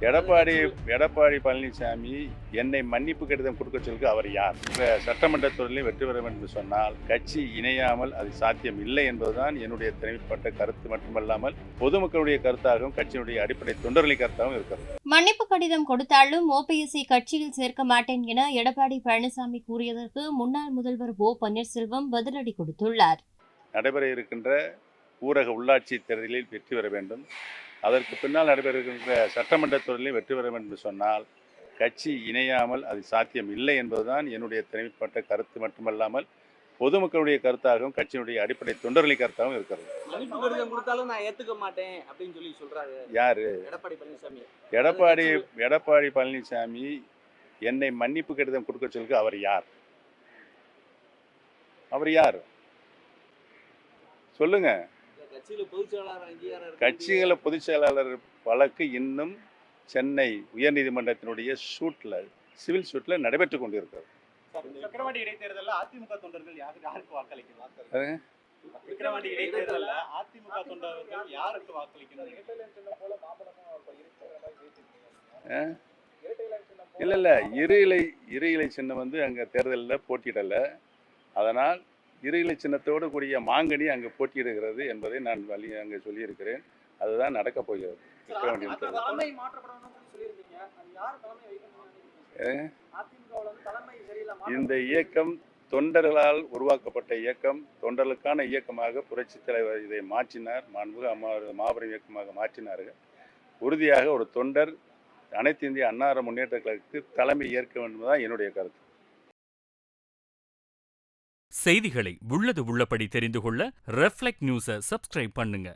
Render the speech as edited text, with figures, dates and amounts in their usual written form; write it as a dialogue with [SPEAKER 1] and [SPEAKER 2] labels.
[SPEAKER 1] எடப்பாடி எடப்பாடி பழனிசாமி என்னை மன்னிப்பு கடிதம் கொடுக்க சொல்லுக்கு அவர் யார்? சட்டமன்ற தேர்தலில் வெற்றி பெற வேண்டும் என்று சொன்னால் கட்சி இணையாமல் அது சாத்தியம் இல்லை என்பதுதான் என்னுடைய தனிப்பட்ட கருத்து மட்டுமல்லாமல் பொதுமக்களுடைய கருத்தாகவும் கட்சியினுடைய அடிப்படை தொண்டர்களின் கருத்தாகவும் இருக்கிறது.
[SPEAKER 2] மன்னிப்பு கடிதம் கொடுத்தாலும் ஓபிஎஸ்ஐ கட்சியில் சேர்க்க மாட்டேன் என எடப்பாடி பழனிசாமி கூறியதற்கு முன்னாள் முதல்வர் ஓ பன்னீர்செல்வம் பதிலடி கொடுத்துள்ளார்.
[SPEAKER 1] நடைபெற இருக்கின்ற ஊரக உள்ளாட்சி தேர்தலில் வெற்றி பெற வேண்டும், அதற்கு பின்னால் நடைபெற இருக்கின்ற சட்டமன்ற தேர்தலில் வெற்றி பெற வேண்டும் என்று சொன்னால் கட்சி இணையாமல் அது சாத்தியம் இல்லை என்பதுதான் என்னுடைய தனிப்பட்ட கருத்து மட்டுமல்லாமல் பொதுமக்களுடைய கருத்தாகவும் கட்சியினுடைய அடிப்படை தொண்டர்களின் கருத்தாகவும் இருக்கிறது.
[SPEAKER 3] மன்னிப்பு கடிதம் கொடுத்தாலும் நான் ஏத்துக்க மாட்டேன் அப்படின்னு சொல்லி சொல்றாரு.
[SPEAKER 1] யாரு?
[SPEAKER 3] எடப்பாடி பழனிசாமி.
[SPEAKER 1] எடப்பாடி பழனிசாமி என்னை மன்னிப்பு கடிதம் கொடுக்க சொல்லுக்கு அவர் யார்? அவர் யார் சொல்லுங்க. கட்சிகள பொதுச் செயலாளர் வழக்கு இன்னும் சென்னை உயர்நீதிமன்றத்தினுடைய சிவில் சூட்ல நடைபெற்றுக் கொண்டிருக்கிறது.
[SPEAKER 4] விக்கிரவாண்டி இடைத்தேர்தலில் அதிமுக தொண்டர்கள் யாருக்கு வாக்களிக்கிறாங்க? விக்கிரவாண்டி இடைத்தேர்தலில் அதிமுக தொண்டர்கள் யாருக்கு வாக்களிக்கிறாங்க?
[SPEAKER 1] இல்ல இரு இலை சின்னம் அங்க தேர்தலில் போட்டியிடல. அதனால் இரு இலை சின்னத்தோடு கூடிய மாங்கனி அங்கு போட்டியிடுகிறது என்பதை நான் அங்கே சொல்லியிருக்கிறேன். அதுதான் நடக்கப் போகிறது. இந்த இயக்கம் தொண்டர்களால் உருவாக்கப்பட்ட இயக்கம், தொண்டர்களுக்கான இயக்கமாக புரட்சித் தலைவர் இதை மாற்றினார், மாபெரும் இயக்கமாக மாற்றினார்கள். உறுதியாக ஒரு தொண்டர் அனைத்து இந்திய அண்ணா முன்னேற்ற கழகத்துக்கு தலைமை ஏற்க வேண்டும் தான் என்னுடைய கருத்து.
[SPEAKER 5] செய்திகளை உள்ளது உள்ளபடி தெரிந்து கொள்ள ரெஃப்ளெக்ட் நியூஸை சப்ஸ்கிரைப் பண்ணுங்க.